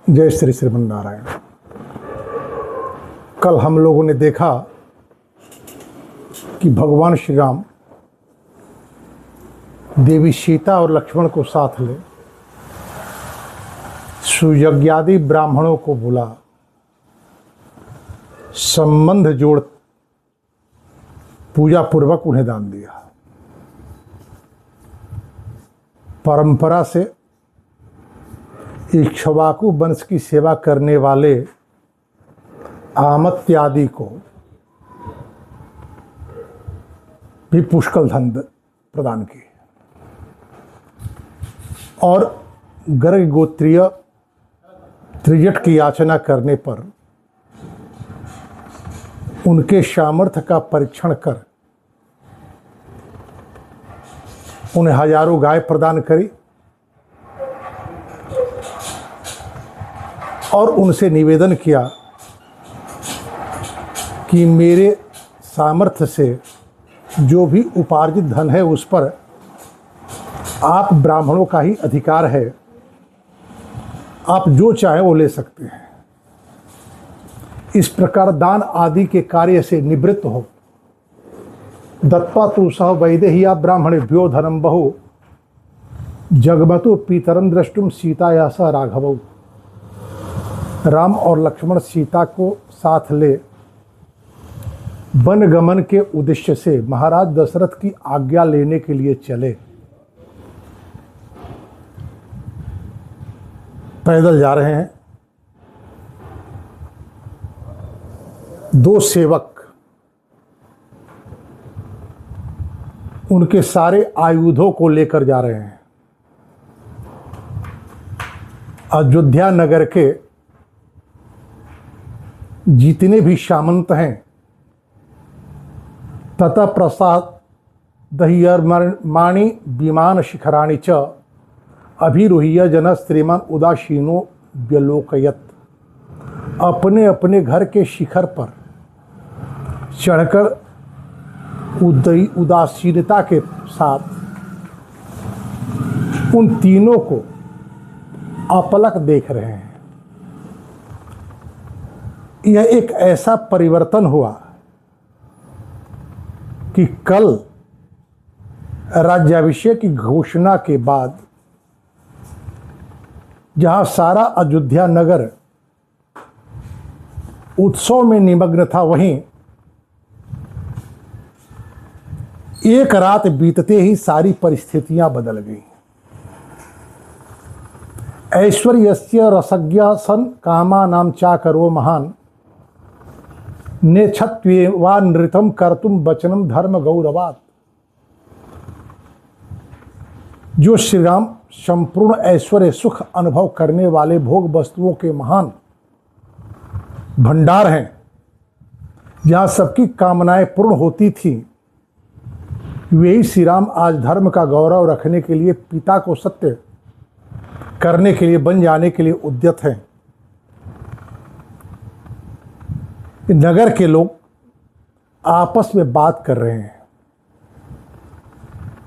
जय श्री श्रीमन नारायण। कल हम लोगों ने देखा कि भगवान श्री राम देवी सीता और लक्ष्मण को साथ ले सुयज्ञादि ब्राह्मणों को बुला संबंध जोड़ पूजा पूर्वक उन्हें दान दिया। परंपरा से इक्ष्वाकु वंश की सेवा करने वाले आमत्यादि को भी पुष्कल धन प्रदान किए और गर्ग गोत्रीय त्रिजट की याचना करने पर उनके सामर्थ्य का परीक्षण कर उन्हें हजारों गाय प्रदान करी और उनसे निवेदन किया कि मेरे सामर्थ्य से जो भी उपार्जित धन है उस पर आप ब्राह्मणों का ही अधिकार है, आप जो चाहें वो ले सकते हैं। इस प्रकार दान आदि के कार्य से निवृत्त हो दत्त्वा तु सह वैदेह्या ब्राह्मणेभ्यो धनम बहु जगमतु पितरं द्रष्टुम सीताया सह राघवौ। राम और लक्ष्मण सीता को साथ ले वन गमन के उद्देश्य से महाराज दशरथ की आज्ञा लेने के लिए चले। पैदल जा रहे हैं। दो सेवक उनके सारे आयुधों को लेकर जा रहे हैं। अयोध्या नगर के जितने भी सामंत हैं तथा प्रसाद दह्यर्माणि विमान शिखराणि च अभिरुह्य जन श्रीमान उदासीनो व्यलोकयत। अपने अपने घर के शिखर पर चढ़कर उदासीनता के साथ उन तीनों को अपलक देख रहे हैं। यह एक ऐसा परिवर्तन हुआ कि कल राज्याभिषेक की घोषणा के बाद जहां सारा अयोध्या नगर उत्सव में निमग्न था, वहीं एक रात बीतते ही सारी परिस्थितियां बदल गई। ऐश्वर्यस्य रसज्ञा सन कामानां चाकरो महान नेच्छत्वेवा नृतम कर्तुम वचनम धर्म गौरवात्। जो श्री राम संपूर्ण ऐश्वर्य सुख अनुभव करने वाले भोग वस्तुओं के महान भंडार हैं, जहाँ सबकी कामनाएं पूर्ण होती थी, वही श्री राम आज धर्म का गौरव रखने के लिए, पिता को सत्य करने के लिए, बन जाने के लिए उद्यत हैं। नगर के लोग आपस में बात कर रहे हैं।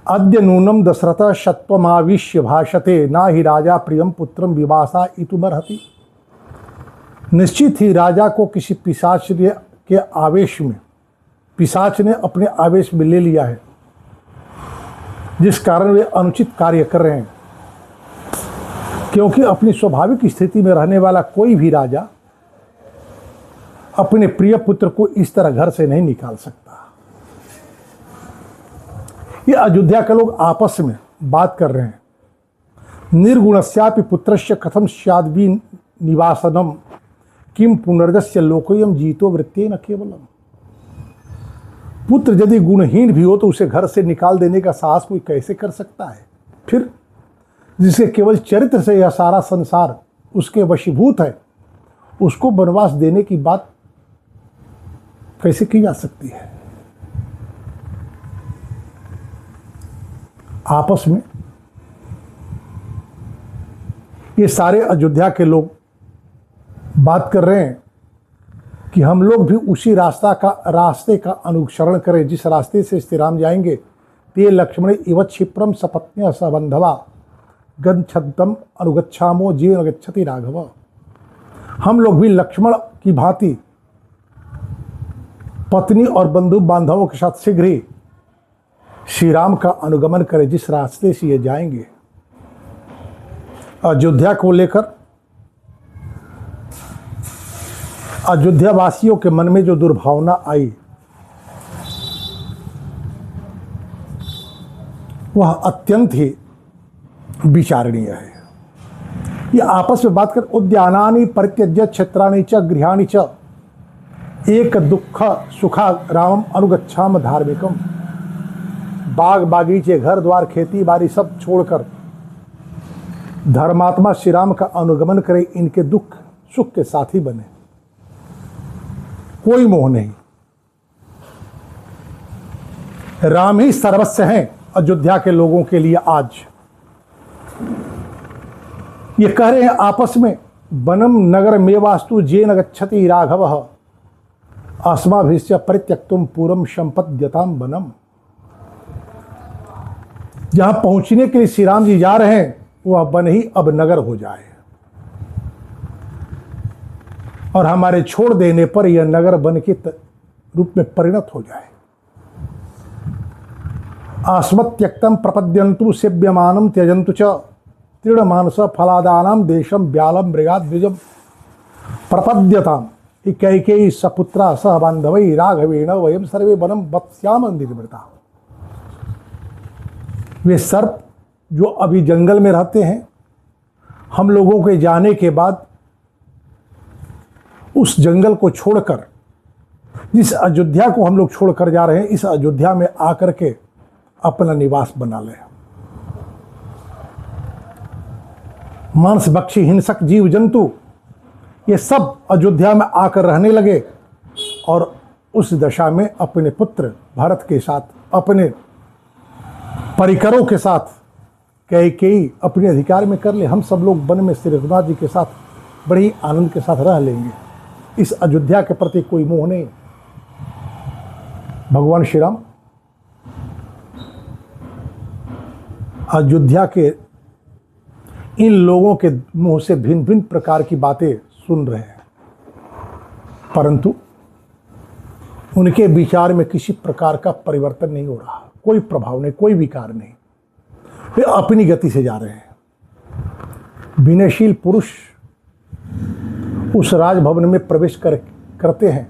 अद्य नूनम दशरथ शत्वमाविश्य भाषते ना ही राजा प्रियम पुत्रम विवासा इतुमर्हति। निश्चित ही राजा को किसी पिशाच के आवेश में, पिशाच ने अपने आवेश में ले लिया है, जिस कारण वे अनुचित कार्य कर रहे हैं। क्योंकि अपनी स्वाभाविक स्थिति में रहने वाला कोई भी राजा अपने प्रिय पुत्र को इस तरह घर से नहीं निकाल सकता। ये अयोध्या के लोग आपस में बात कर रहे हैं। निर्गुणस्यापि पुत्रस्य कथम स्याद्वी निवासनम किम पुनर्जस्य लोकोयम जीतो वृत्तेन केवलम। पुत्र यदि गुणहीन भी हो तो उसे घर से निकाल देने का साहस कोई कैसे कर सकता है? फिर जिसे केवल चरित्र से यह सारा संसार उसके वशीभूत है, उसको वनवास देने की बात कैसे की जा सकती है? आपस में ये सारे अयोध्या के लोग बात कर रहे हैं कि हम लोग भी उसी रास्ते का अनुसरण करें जिस रास्ते से श्री राम जाएंगे। ते लक्ष्मण इव क्षिप्रम सपत्न्य सबंधवा गच्छन्तम अनुगच्छामो जे गच्छति राघव। हम लोग भी लक्ष्मण की भांति पत्नी और बंधु बांधवों के साथ शीघ्र ही श्री राम का अनुगमन करें जिस रास्ते से ये जाएंगे। अयोध्या को लेकर अयोध्या वासियों के मन में जो दुर्भावना आई वह अत्यंत ही विचारणीय है। ये आपस में बात कर उद्यानानि परित्यज्य क्षेत्राणि च गृहाणि च एक दुख सुखा रामम अनुगच्छाम धार्मिकम। बाग बागीचे घर द्वार खेती बाड़ी सब छोड़कर धर्मात्मा श्री राम का अनुगमन करें, इनके दुख सुख के साथी बने, कोई मोह नहीं। राम ही सर्वस्व हैं अयोध्या के लोगों के लिए। आज ये कह रहे हैं आपस में, वनम नगर में वास्तु जेन गच्छति राघव अस्माभिश्च परित्यक्तुम पूर्वम संपद्यताम वनम। जहां पहुंचने के लिए श्री राम जी जा रहे हैं वह वन ही अब नगर हो जाए और हमारे छोड़ देने पर यह नगर वन के रूप में परिणत हो जाए। आस्मत्यक्तम प्रपद्यंतु सेव्यमानम त्यजंतु च तृणमानस फलादानाम देशम व्यालम मृगाद द्विजम प्रपद्यताम कैकेयी सपुत्रा सह बांधवई राघवेण वयम सर्वे वनम वत्स्याम निर्मृता। वे सर्प जो अभी जंगल में रहते हैं, हम लोगों के जाने के बाद उस जंगल को छोड़कर, जिस अयोध्या को हम लोग छोड़कर जा रहे हैं, इस अयोध्या में आकर के अपना निवास बना लें। मांस भक्षी हिंसक जीव जंतु ये सब अयोध्या में आकर रहने लगे और उस दशा में अपने पुत्र भरत के साथ, अपने परिकरों के साथ कैकेयी अपने अधिकार में कर ले। हम सब लोग वन में श्री रघुनाथ जी के साथ बड़े ही आनंद के साथ रह लेंगे। इस अयोध्या के प्रति कोई मोह नहीं। भगवान श्री राम अयोध्या के इन लोगों के मुंह से भिन्न भिन्न प्रकार की बातें सुन रहे हैं, परंतु उनके विचार में किसी प्रकार का परिवर्तन नहीं हो रहा, कोई प्रभाव नहीं, कोई विकार नहीं। वे अपनी गति से जा रहे हैं। विनयशील पुरुष उस राजभवन में प्रवेश करते हैं।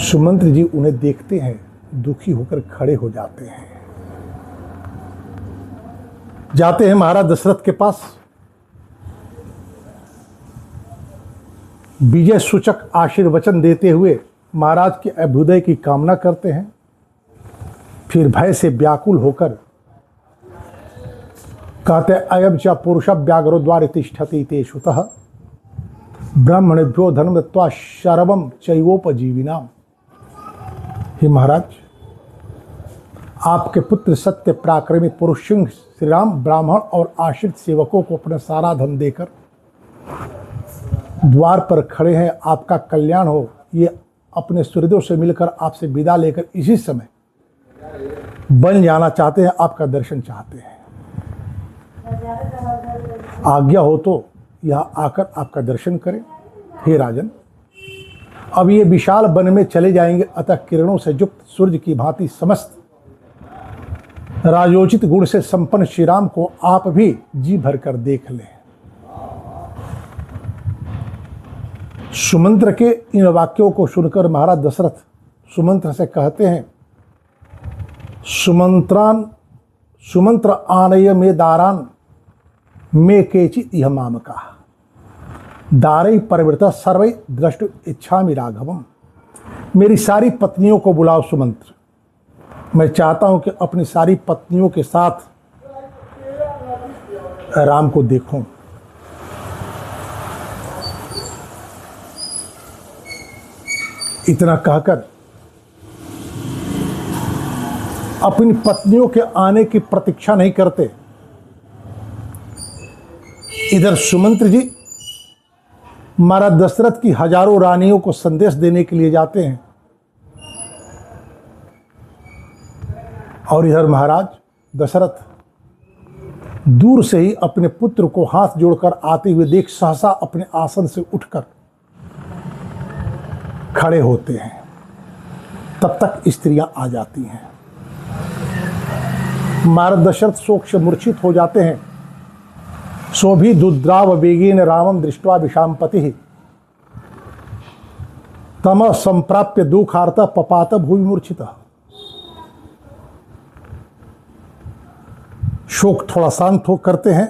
सुमंत्र जी उन्हें देखते हैं, दुखी होकर खड़े हो जाते हैं। जाते हैं महाराज दशरथ के पास, विजय सूचक आशीर्वचन देते हुए महाराज के अभ्युदय की कामना करते हैं। फिर भय से व्याकुल होकर कहते अयम च पुरुष व्याघ्रो द्वार तिष्ठति ते सुतः ब्राह्मणेभ्यो धर्म दत्वा शरवम चैवोपजीविनाम। हे महाराज, आपके पुत्र सत्य पराक्रमी पुरुष सिंह श्री राम ब्राह्मण और आश्रित सेवकों को अपना सारा धन देकर द्वार पर खड़े हैं। आपका कल्याण हो, ये अपने सूर्योदय से मिलकर आपसे विदा लेकर इसी समय बन जाना चाहते हैं, आपका दर्शन चाहते हैं। आज्ञा हो तो यहाँ आकर आपका दर्शन करें। हे राजन, अब ये विशाल वन में चले जाएंगे, अतः किरणों से युक्त सूर्य की भांति समस्त राजोचित गुण से संपन्न श्री राम को आप भी जी भर कर देख लें। सुमंत्र के इन वाक्यों को सुनकर महाराज दशरथ सुमंत्र से कहते हैं, सुमंत्र आनय में दारान में केचित यह माम का दारई परिवृता सर्वै द्रष्टु इच्छामि राघवम। मेरी सारी पत्नियों को बुलाओ सुमंत्र, मैं चाहता हूं कि अपनी सारी पत्नियों के साथ राम को देखूं। इतना कहकर अपनी पत्नियों के आने की प्रतीक्षा नहीं करते। इधर सुमंत्र जी महाराज दशरथ की हजारों रानियों को संदेश देने के लिए जाते हैं और इधर महाराज दशरथ दूर से ही अपने पुत्र को हाथ जोड़कर आते हुए देख सहसा अपने आसन से उठकर खड़े होते हैं। तब तक स्त्रियां आ जाती हैं। महाराज दशरथ शोक से मूर्छित हो जाते हैं। सोभी दुद्राव वेगेन रामम दृष्ट्वा विषामपति तम संप्राप्य दुखार्त पपात भूमि मूर्छितः। शोक थोड़ा शांत हो करते हैं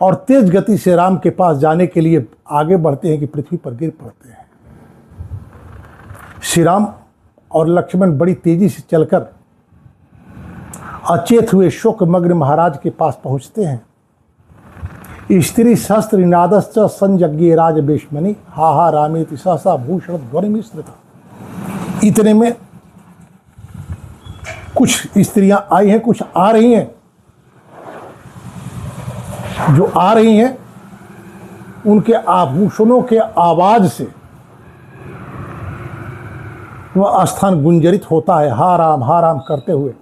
और तेज गति से राम के पास जाने के लिए आगे बढ़ते हैं कि पृथ्वी पर गिर पड़ते हैं। श्री राम और लक्ष्मण बड़ी तेजी से चलकर अचेत हुए शोकमग्न महाराज के पास पहुंचते हैं। स्त्री शस्त्र नादश्च संयज्ञ राज बेशमणि हा हा रामेति सहसा भूषण ध्वनि मिश्रिता। इतने में कुछ स्त्रियां आई हैं, कुछ आ रही हैं। जो आ रही हैं उनके आभूषणों के आवाज से वह स्थान गुंजरित होता है। हा राम करते हुए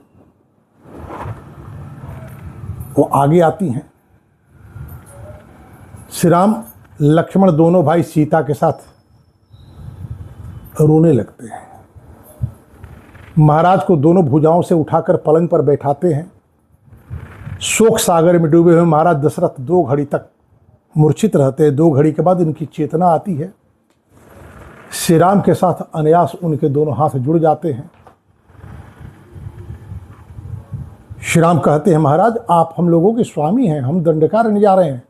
वो आगे आती हैं। श्री राम लक्ष्मण दोनों भाई सीता के साथ रोने लगते हैं। महाराज को दोनों भुजाओं से उठाकर पलंग पर बैठाते हैं। शोक सागर में डूबे हुए महाराज दशरथ 2 घड़ी तक मूर्छित रहते हैं। 2 घड़ी के बाद इनकी चेतना आती है। श्री राम के साथ अनायास उनके दोनों हाथ जुड़ जाते हैं। श्री राम कहते हैं, महाराज आप हम लोगों के स्वामी हैं, हम दंडकारण्य जा रहे हैं,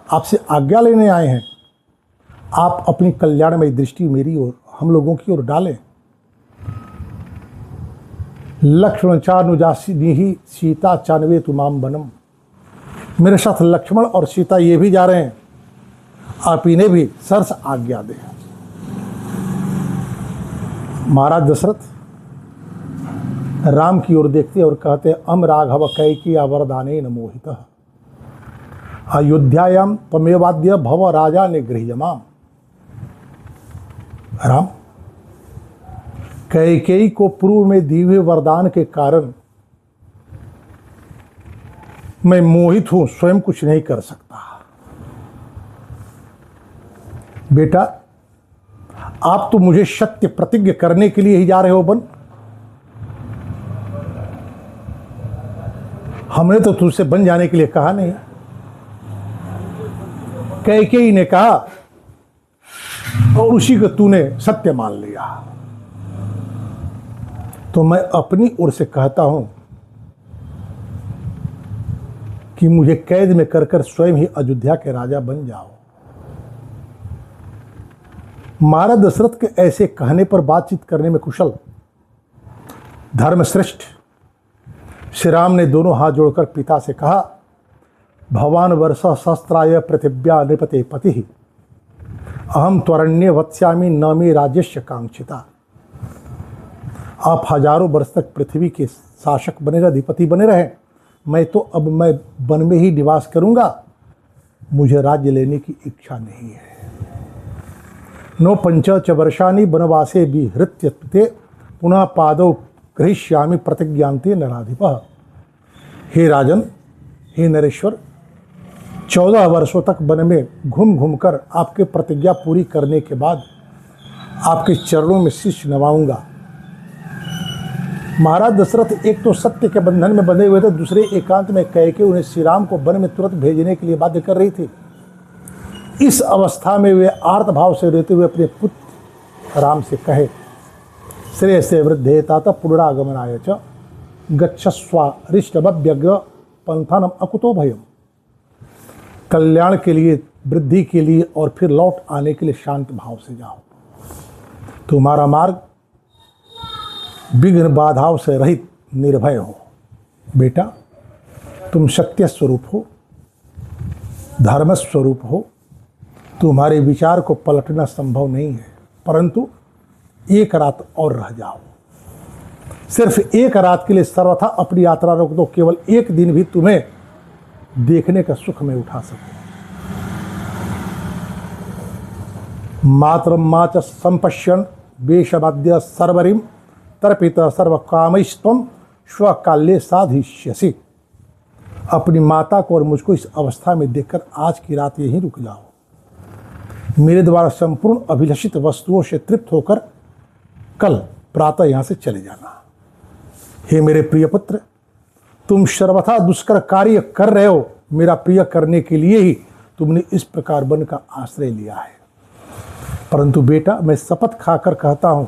आपसे आज्ञा लेने आए हैं। आप अपनी कल्याणमयी दृष्टि मेरी ओर हम लोगों की ओर डालें। लक्ष्मण चानुजासिनी ही सीता चानवे तुमाम बनम। मेरे साथ लक्ष्मण और सीता ये भी जा रहे हैं, आप इन्हें भी सरस आज्ञा दें। महाराज दशरथ राम की ओर देखते और कहते, अम राघव कैकेयी वरदानेन मोहितः अयोध्यायां त्वमेवाद्य भव राजा निगृह्यमाम्। राम, कैकेयी को पूर्व में दिए हुए वरदान के कारण मैं मोहित हूं, स्वयं कुछ नहीं कर सकता। बेटा, आप तो मुझे सत्य प्रतिज्ञा करने के लिए ही जा रहे हो बन। हमने तो तुझसे बन जाने के लिए कहा नहीं। कैकेयी ने कहा और उसी को तूने सत्य मान लिया। तो मैं अपनी ओर से कहता हूं कि मुझे कैद में कर स्वयं ही अयोध्या के राजा बन जाओ। महाराज दशरथ के ऐसे कहने पर बातचीत करने में कुशल धर्मश्रेष्ठ श्री राम ने दोनों हाथ जोड़कर पिता से कहा, भवान वर्ष सहस्राय पृथिव्या नृपते पति अहम त्वरण्य वत्स्यामि न मे राज्यस्य कांक्षिता। आप हजारों वर्ष तक पृथ्वी के शासक बने रहे, अधिपति बने रहे। मैं वन में ही निवास करूंगा, मुझे राज्य लेने की इच्छा नहीं है। नो 5 वर्षाणि वनवासे विहृत्य पुनः पादौ गृहीष्यामि प्रतिज्ञान्ते नराधिपः। हे राजन, हे नरेश्वर, 14 वर्षों तक वन में घूम कर आपके प्रतिज्ञा पूरी करने के बाद आपके चरणों में शीश नवाऊंगा। महाराज दशरथ एक तो सत्य के बंधन में बंधे हुए थे, दूसरे एकांत में कैकेयी उन्हें श्री राम को वन में तुरंत भेजने के लिए बाध्य कर रही थी। इस अवस्था में वे आर्त भाव से रहते हुए अपने पुत्र राम से कहे, श्रेयसे वृद्धे तात पुनरागमनाय च गच्छस्वा ऋष्टभव्यग्र पंथानम अकुतो भयम। कल्याण के लिए, वृद्धि के लिए और फिर लौट आने के लिए शांत भाव से जाओ। तुम्हारा मार्ग विघ्न बाधाओं से रहित निर्भय हो। बेटा, तुम सत्य स्वरूप हो, धर्म स्वरूप हो। तुम्हारे विचार को पलटना संभव नहीं है, परंतु एक रात और रह जाओ। सिर्फ एक रात के लिए सर्वथा अपनी यात्रा रोक दो। केवल एक दिन भी तुम्हें देखने का सुख में उठा सकूं। मातरम माच संपश्यन वेशमाद्य सर्वरिम तर्पित सर्वकामैस्त्वं स्वकाल्ये साधिष्यसि। अपनी माता को और मुझको इस अवस्था में देखकर आज की रात यहीं रुक जाओ। मेरे द्वारा संपूर्ण अभिलषित वस्तुओं से तृप्त होकर कल प्रातः यहाँ से चले जाना। हे मेरे प्रिय पुत्र, तुम सर्वथा दुष्कर कार्य कर रहे हो। मेरा प्रिय करने के लिए ही तुमने इस प्रकार वन का आश्रय लिया है। परंतु बेटा, मैं शपथ खाकर कहता हूँ,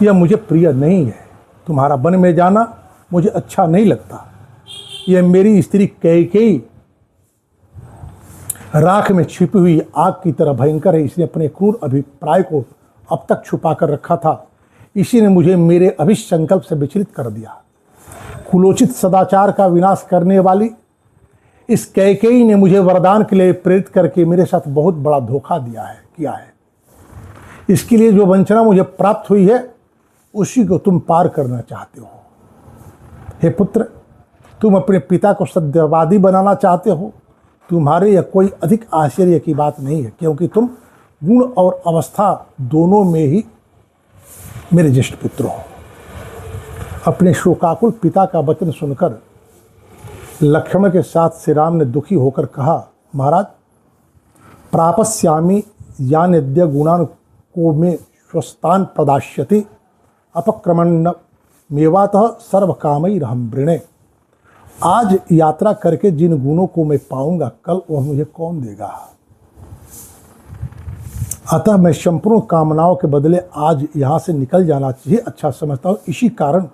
यह मुझे प्रिय नहीं है। तुम्हारा वन में जाना मुझे अच्छा नहीं लगता। यह मेरी स्त्री कैकेयी राख में छिपी हुई आग की तरह भयंकर है। इसने अपने क्रूर अभिप्राय को अब तक छुपा कर रखा था। इसी ने मुझे मेरे अभिसंकल्प से विचलित कर दिया। कुलोचित सदाचार का विनाश करने वाली इस कैकेयी ने मुझे वरदान के लिए प्रेरित करके मेरे साथ बहुत बड़ा धोखा किया है। इसके लिए जो वंचना मुझे प्राप्त हुई है, उसी को तुम पार करना चाहते हो। हे पुत्र, तुम अपने पिता को सत्यवादी बनाना चाहते हो। तुम्हारे यह कोई अधिक आश्चर्य की बात नहीं है, क्योंकि तुम गुण और अवस्था दोनों में ही मेरे ज्येष्ठ पुत्र हो। अपने शोकाकुल पिता का वचन सुनकर लक्ष्मण के साथ श्री राम ने दुखी होकर कहा, महाराज, प्रापस्यामि यान यद्य गुणान को में स्वस्थान प्रदास्यति अपक्रमण मेवातः सर्व कामई रहम वृणे। आज यात्रा करके जिन गुणों को मैं पाऊंगा, कल वह मुझे कौन देगा। अतः मैं संपूर्ण कामनाओं के बदले आज यहाँ से निकल जाना चाहिए अच्छा समझता हूँ। इसी कारण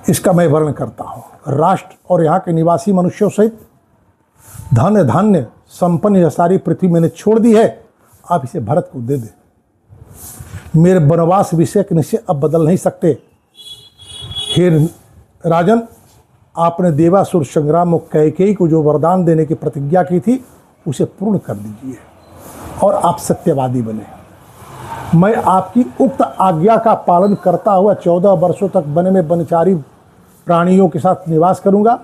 इसका मैं वर्णन करता हूँ। राष्ट्र और यहाँ के निवासी मनुष्यों सहित धन धान्य संपन्न यह सारी पृथ्वी मैंने छोड़ दी है। आप इसे भरत को दे दे। मेरे वनवास विषय के निश्चय अब बदल नहीं सकते। हे राजन, आपने देवासुर संग्राम में कैकेयी को जो वरदान देने की प्रतिज्ञा की थी, उसे पूर्ण कर दीजिए और आप सत्यवादी बने। मैं आपकी उक्त आज्ञा का पालन करता हुआ 14 वर्षों तक वन में वनचारी प्राणियों के साथ निवास करूंगा।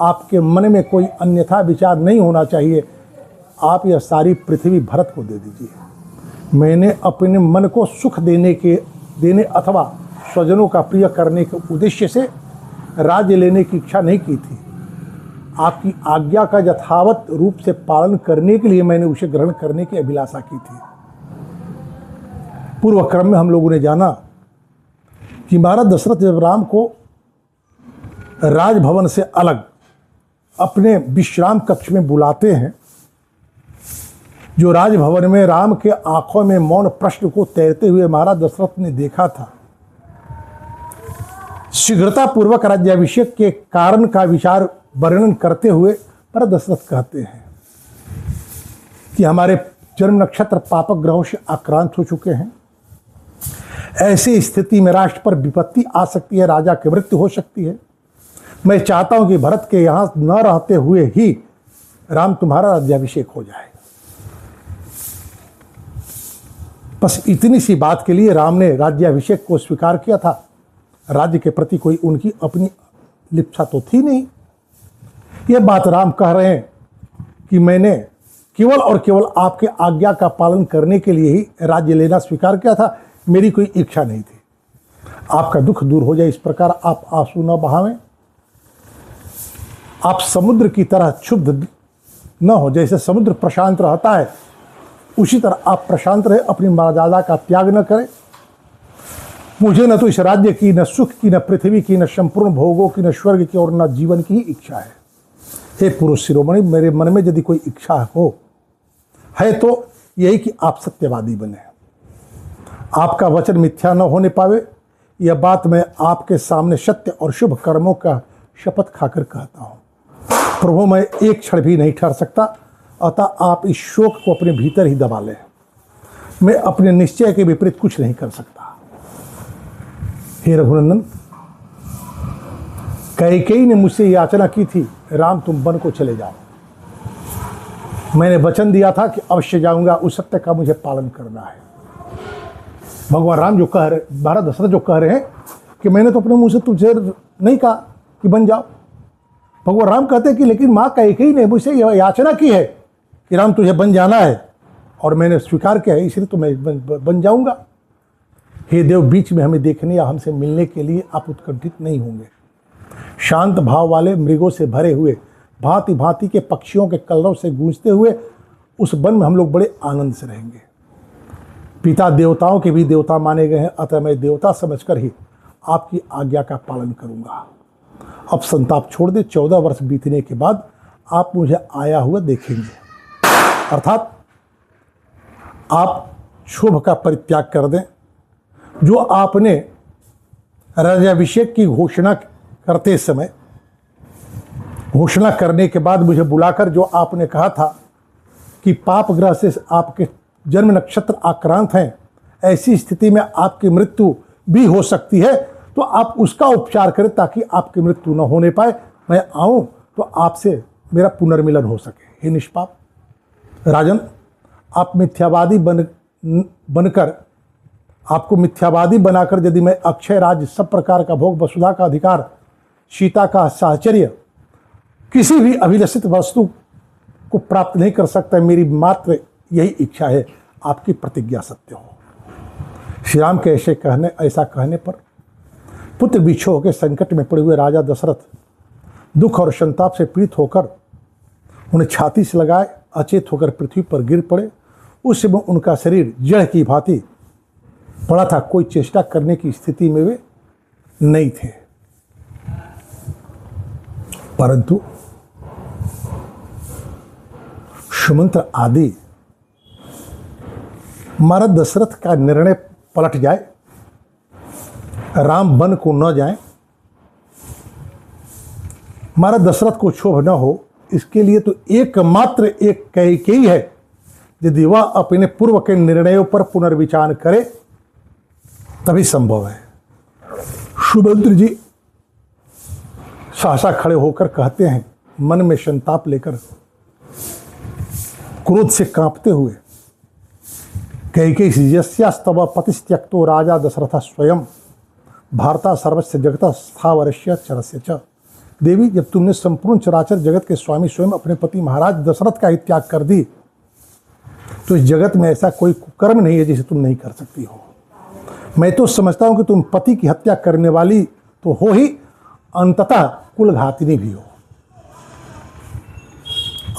आपके मन में कोई अन्यथा विचार नहीं होना चाहिए। आप यह सारी पृथ्वी भरत को दे दीजिए। मैंने अपने मन को सुख देने अथवा स्वजनों का प्रिय करने के उद्देश्य से राज्य लेने की इच्छा नहीं की थी। आपकी आज्ञा का यथावत रूप से पालन करने के लिए मैंने उसे ग्रहण करने की अभिलाषा की थी। पूर्व क्रम में हम लोगों ने जाना कि महाराज दशरथ जब राम को राजभवन से अलग अपने विश्राम कक्ष में बुलाते हैं, जो राजभवन में राम के आंखों में मौन प्रश्न को तैरते हुए महाराज दशरथ ने देखा था, शीघ्रता पूर्वक राज्याभिषेक के कारण का विचार वर्णन करते हुए महाराज दशरथ कहते हैं कि हमारे जन्म नक्षत्र पापक ग्रहों से आक्रांत हो चुके हैं। ऐसी स्थिति में राष्ट्र पर विपत्ति आ सकती है, राजा की मृत्यु हो सकती है। मैं चाहता हूं कि भरत के यहां न रहते हुए ही राम तुम्हारा राज्याभिषेक हो जाए। बस इतनी सी बात के लिए राम ने राज्याभिषेक को स्वीकार किया था। राज्य के प्रति कोई उनकी अपनी लिप्सा तो थी नहीं। यह बात राम कह रहे हैं कि मैंने केवल और केवल आपके आज्ञा का पालन करने के लिए ही राज्य लेना स्वीकार किया था। मेरी कोई इच्छा नहीं थी। आपका दुख दूर हो जाए इस प्रकार आप आंसू न बहावें। आप समुद्र की तरह क्षुब्ध न हो। जैसे समुद्र प्रशांत रहता है, उसी तरह आप प्रशांत रहे, अपनी मर्यादा का त्याग न करें। मुझे न तो इस राज्य की, न सुख की, न पृथ्वी की, न संपूर्ण भोगों की, न स्वर्ग की और न जीवन की ही इच्छा है। हे पुरुष शिरोमणि, मेरे मन में यदि कोई इच्छा है तो यही कि आप सत्यवादी बने, आपका वचन मिथ्या न होने पावे। यह बात मैं आपके सामने सत्य और शुभ कर्मों का शपथ खाकर कहता हूँ। प्रभु, मैं एक क्षण भी नहीं ठहर सकता, अतः आप इस शोक को अपने भीतर ही दबा लें। मैं अपने निश्चय के विपरीत कुछ नहीं कर सकता। हे रघुनंदन, कैकेयी ने मुझसे याचना की थी, राम तुम वन को चले जाओ। मैंने वचन दिया था कि अवश्य जाऊंगा। उस सत्य का मुझे पालन करना है। भगवान राम जो कह रहे, महाराज दशरथ जो कह रहे हैं कि मैंने तो अपने मुंह से तुझे नहीं कहा कि बन जाओ। भगवान राम कहते हैं कि लेकिन माँ कैकेयी ने मुझसे यह याचना की है कि राम तुझे बन जाना है, और मैंने स्वीकार किया है, इसलिए तो मैं बन जाऊंगा। हे देव, बीच में हमें देखने या हमसे मिलने के लिए आप उत्कंठित नहीं होंगे। शांत भाव वाले मृगों से भरे हुए भांति भांति के पक्षियों के कलरव से गूंजते हुए उस वन में हम लोग बड़े आनंद से रहेंगे। पिता देवताओं के भी देवता माने गए हैं, अतः मैं देवता समझकर ही आपकी आज्ञा का पालन करूंगा। अब संताप छोड़ दे, 14 वर्ष बीतने के बाद आप मुझे आया हुआ देखेंगे, अर्थात आप क्षोभ का परित्याग कर दें। जो आपने राज्याभिषेक की घोषणा करते समय, घोषणा करने के बाद मुझे बुलाकर जो आपने कहा था कि पाप ग्रह से आपके जन्म नक्षत्र आक्रांत हैं, ऐसी स्थिति में आपकी मृत्यु भी हो सकती है, तो आप उसका उपचार करें ताकि आपकी मृत्यु न होने पाए। मैं आऊं तो आपसे मेरा पुनर्मिलन हो सके। हे निष्पाप राजन, आप मिथ्यावादी बनकर, आपको मिथ्यावादी बनाकर यदि मैं अक्षय राज्य, सब प्रकार का भोग, वसुधा का अधिकार, सीता का साहचर्य, किसी भी अभिलषित वस्तु को प्राप्त नहीं कर सकता, मेरी मात्र यही इच्छा है आपकी प्रतिज्ञा सत्य हो। श्री राम के ऐसा कहने पर पुत्र बिछो के संकट में पड़े हुए राजा दशरथ दुख और संताप से पीड़ित होकर उन्हें छाती से लगाए, अचेत होकर पृथ्वी पर गिर पड़े। उस समय उनका शरीर जड़ की भांति पड़ा था, कोई चेष्टा करने की स्थिति में वे नहीं थे। परंतु सुमंत्र आदि महाराज दशरथ का निर्णय पलट जाए, राम वन को न जाए, महाराज दशरथ को क्षोभ न हो, इसके लिए तो एकमात्र एक कैकेयी है। यदि वह अपने पूर्व के निर्णयों पर पुनर्विचार करे तभी संभव है। सुमंत्र जी सहसा खड़े होकर कहते हैं, मन में संताप लेकर, क्रोध से कांपते हुए, कैकेयी यस्यास्तव पतिस्त्यक्तो राजा दशरथ स्वयं भारता सर्वस्य जगत स्थावरस्य चरस्य च। देवी, जब तुमने संपूर्ण चराचर जगत के स्वामी स्वयं अपने पति महाराज दशरथ का ही त्याग कर दी, तो इस जगत में ऐसा कोई कुकर्म नहीं है जिसे तुम नहीं कर सकती हो। मैं तो समझता हूं कि तुम पति की हत्या करने वाली तो हो ही, अंततः कुलघातिनी भी हो।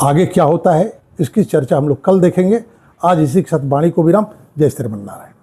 आगे क्या होता है इसकी चर्चा हम लोग कल देखेंगे। आज इसी के साथ वाणी को विराम। जय श्री राम नारायण।